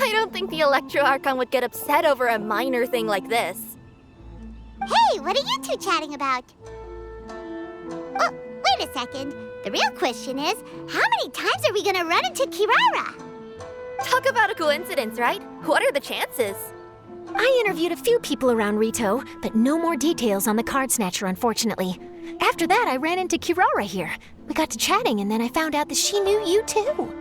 I don't think the Electro Archon would get upset over a minor thing like this. Hey, what are you two chatting about? Oh, wait a second. The real question is, how many times are we gonna run into Kirara? Talk about a coincidence, right? What are the chances? I interviewed a few people around Rito, but no more details on the card snatcher, unfortunately. After that, I ran into Kirara here. We got to chatting, and then I found out that she knew you too.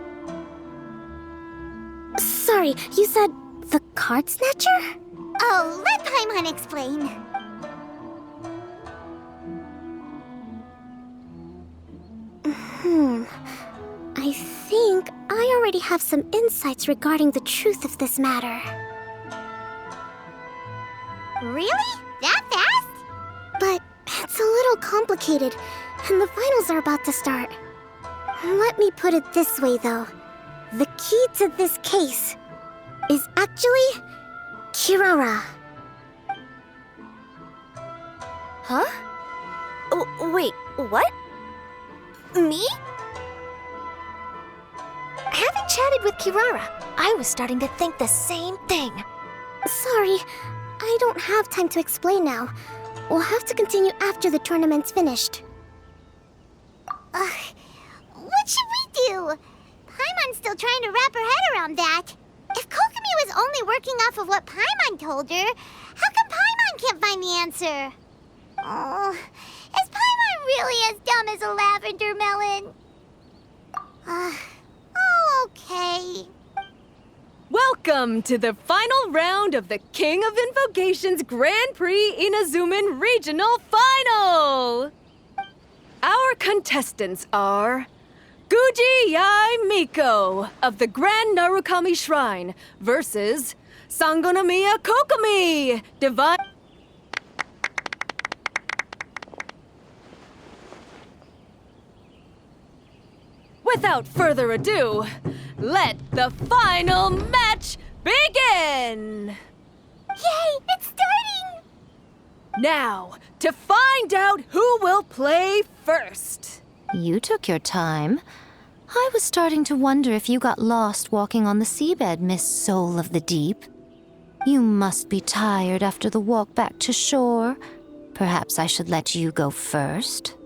Sorry, you said the card snatcher? Oh, let Paimon explain. I think I already have some insights regarding the truth of this matter. Really? That fast? But it's a little complicated, and the finals are about to start. Let me put it this way, though. The key to this case is actually Kirara. Huh? Wait, what? Me? Having chatted with Kirara, I was starting to think the same thing. Sorry, I don't have time to explain now. We'll have to continue after the tournament's finished. What should we do? Paimon's still trying to wrap her head around that. If Kokomi was only working off of what Paimon told her, how come Paimon can't find the answer? Oh, is Paimon really as dumb as a lavender melon? Okay. Welcome to the final round of the King of Invocations Grand Prix Inazuman Regional Final! Our contestants are Guji Yai Miko of the Grand Narukami Shrine versus Sangonomiya Kokomi, Divine... Without further ado, let the final match begin! Yay, it's starting! Now, to find out who will play first. You took your time. I was starting to wonder if you got lost walking on the seabed, Miss Soul of the Deep. You must be tired after the walk back to shore. Perhaps I should let you go first.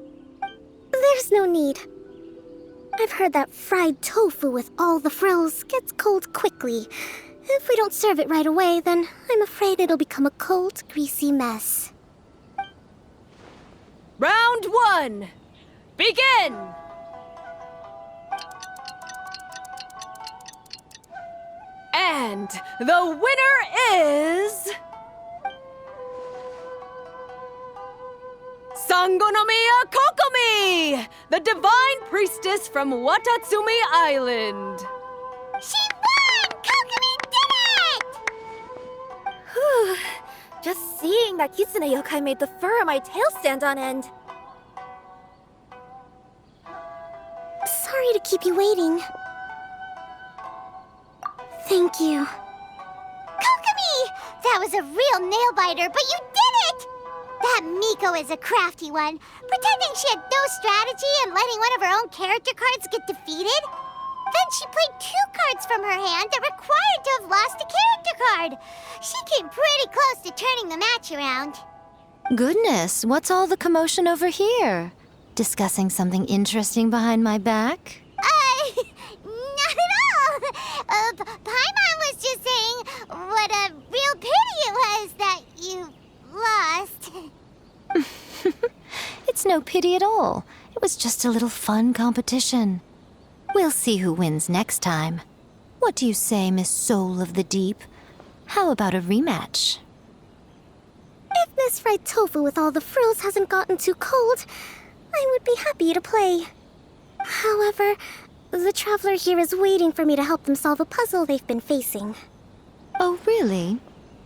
There's no need. I've heard that fried tofu with all the frills gets cold quickly. If we don't serve it right away, then I'm afraid it'll become a cold, greasy mess. Round one, begin! And the winner is... Sangonomiya Kokomi, the Divine Priestess from Watatsumi Island. She won! Kokomi did it! Whew. Just seeing that Kitsune yokai made the fur on my tail stand on end. Sorry to keep you waiting. Thank you. Kokomi! That was a real nail-biter, but you did it! That Miko is a crafty one, pretending she had no strategy and letting one of her own character cards get defeated. Then she played 2 cards from her hand that required to have lost a character card. She came pretty close to turning the match around. Goodness, what's all the commotion over here? Discussing something interesting behind my back? Not at all. Paimon was just saying what a real pity it was that you lost. It's no pity at all. It was just a little fun competition. We'll see who wins next time. What do you say, Miss Soul of the Deep? How about a rematch? If Miss Fried Tofu with all the frills hasn't gotten too cold, I would be happy to play. However, the traveler here is waiting for me to help them solve a puzzle they've been facing. Oh, really?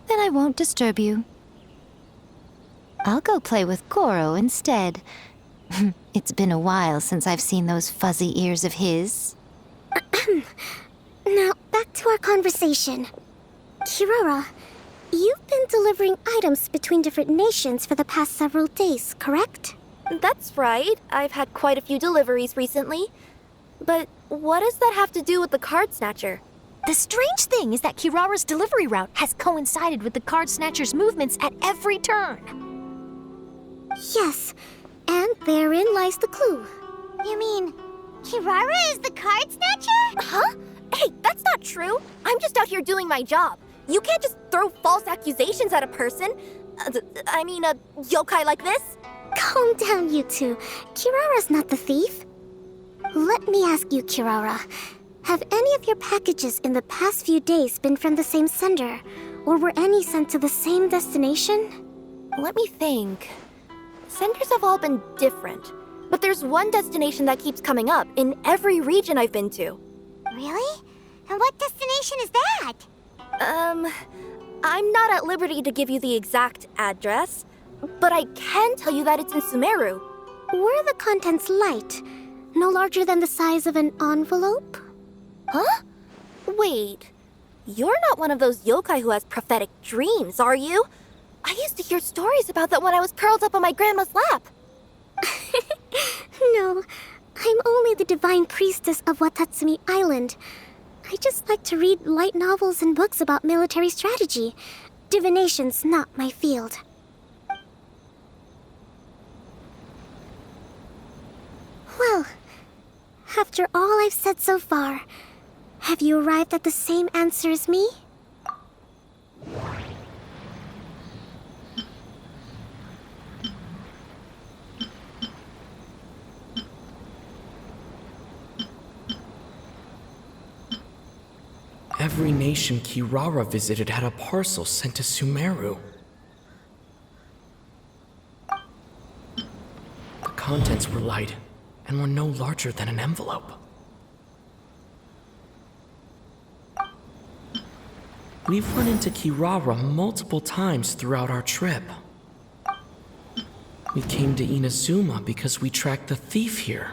Then I won't disturb you. I'll go play with Goro instead. It's been a while since I've seen those fuzzy ears of his. Now, back to our conversation. Kirara, you've been delivering items between different nations for the past several days, correct? That's right. I've had quite a few deliveries recently. But what does that have to do with the card snatcher? The strange thing is that Kirara's delivery route has coincided with the card snatcher's movements at every turn. Yes, and therein lies the clue. You mean, Kirara is the card snatcher? Huh? Hey, that's not true. I'm just out here doing my job. You can't just throw false accusations at a person. A yokai like this. Calm down, you two. Kirara's not the thief. Let me ask you, Kirara. Have any of your packages in the past few days been from the same sender? Or were any sent to the same destination? Let me think. Senders have all been different. But there's one destination that keeps coming up in every region I've been to. Really? And what destination is that? I'm not at liberty to give you the exact address, but I can tell you that it's in Sumeru. Were the contents light? No larger than the size of an envelope? Huh? Wait, you're not one of those yokai who has prophetic dreams, are you? I used to hear stories about that when I was curled up on my grandma's lap. No, I'm only the divine priestess of Watatsumi Island. I just like to read light novels and books about military strategy. Divination's not my field. Well, after all I've said so far, have you arrived at the same answer as me? Every nation Kirara visited had a parcel sent to Sumeru. The contents were light and were no larger than an envelope. We've run into Kirara multiple times throughout our trip. We came to Inazuma because we tracked the thief here.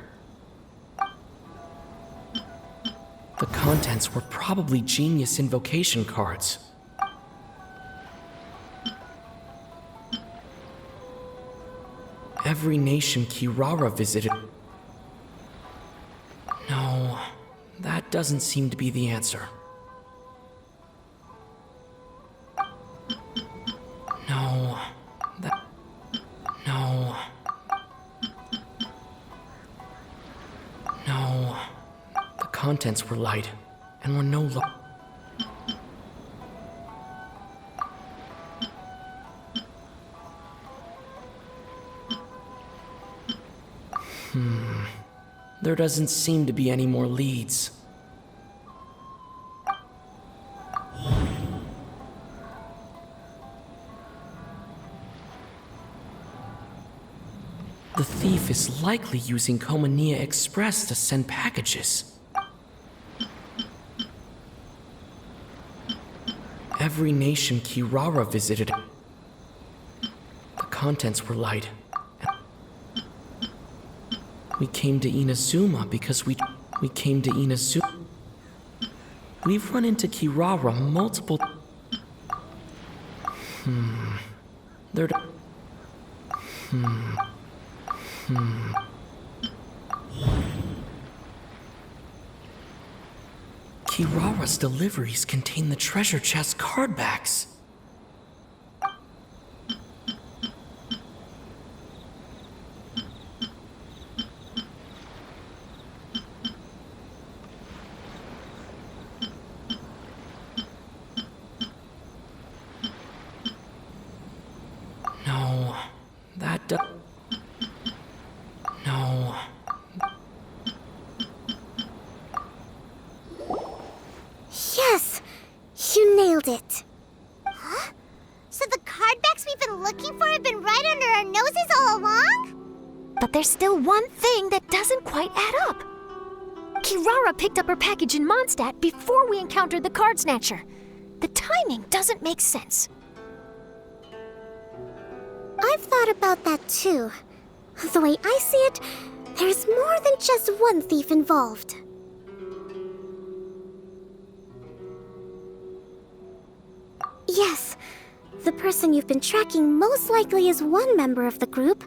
The contents were probably genius invocation cards. Every nation Kirara visited... No, that doesn't seem to be the answer. No, that... No... No... The contents were light and were no There doesn't seem to be any more leads. The thief is likely using Komania Express to send packages. Every nation Kirara visited... The contents were light. We came to Inazuma because we came to Inazuma. We've run into Kirara multiple... There... Kirara's deliveries contain the treasure chest card backs. No, that No. Yes! You nailed it. Huh? So the card backs we've been looking for have been right under our noses all along? But there's still one thing that doesn't quite add up. Kirara picked up her package in Mondstadt before we encountered the card snatcher. The timing doesn't make sense. I've thought about that too. The way I see it, there's more than just one thief involved. Yes, the person you've been tracking most likely is one member of the group.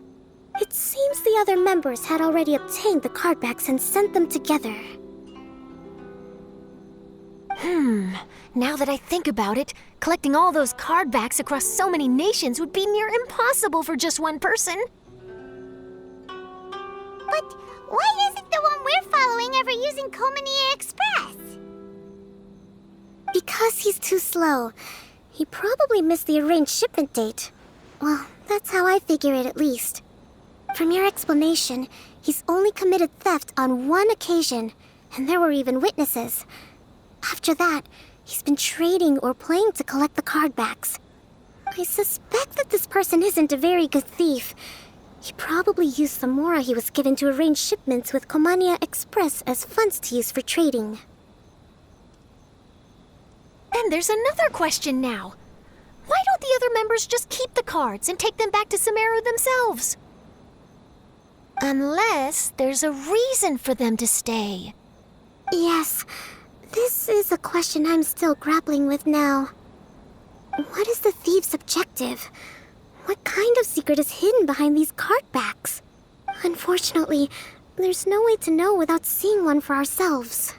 It seems the other members had already obtained the card backs and sent them together. Now that I think about it, collecting all those card backs across so many nations would be near impossible for just one person. But why isn't the one we're following ever using Komania Express? Because he's too slow. He probably missed the arranged shipment date. Well, that's how I figure it at least. From your explanation, he's only committed theft on one occasion, and there were even witnesses. After that, he's been trading or playing to collect the card backs. I suspect that this person isn't a very good thief. He probably used the mora he was given to arrange shipments with Komania Express as funds to use for trading. And there's another question now. Why don't the other members just keep the cards and take them back to Sumeru themselves? Unless there's a reason for them to stay. Yes, this is a question I'm still grappling with now. What is the thief's objective? What kind of secret is hidden behind these card backs? Unfortunately, there's no way to know without seeing one for ourselves.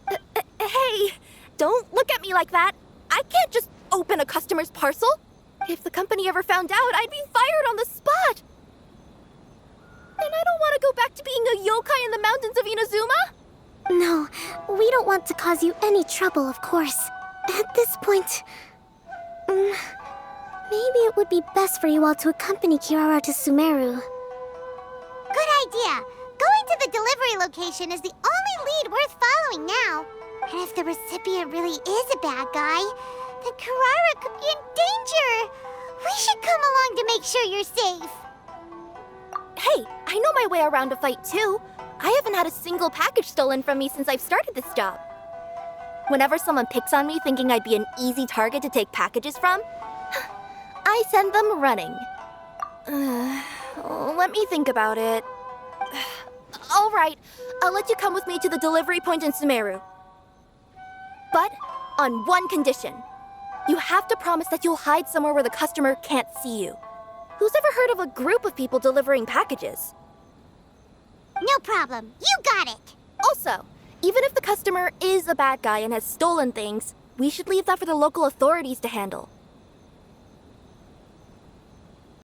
Hey, don't look at me like that. I can't just open a customer's parcel. If the company ever found out, I'd be fired on the spot. And I don't want to go back to being a yokai in the mountains of Inazuma. No, we don't want to cause you any trouble, of course. At this point, maybe it would be best for you all to accompany Kirara to Sumeru. Good idea. Going to the delivery location is the only lead worth following now. And if the recipient really is a bad guy, then Kirara could be in danger. We should come along to make sure you're safe. Hey, I know my way around a fight too. I haven't had a single package stolen from me since I've started this job. Whenever someone picks on me thinking I'd be an easy target to take packages from, I send them running. Let me think about it. All right, I'll let you come with me to the delivery point in Sumeru. But on one condition. You have to promise that you'll hide somewhere where the customer can't see you. Who's ever heard of a group of people delivering packages? No problem. You got it. Also, even if the customer is a bad guy and has stolen things, we should leave that for the local authorities to handle.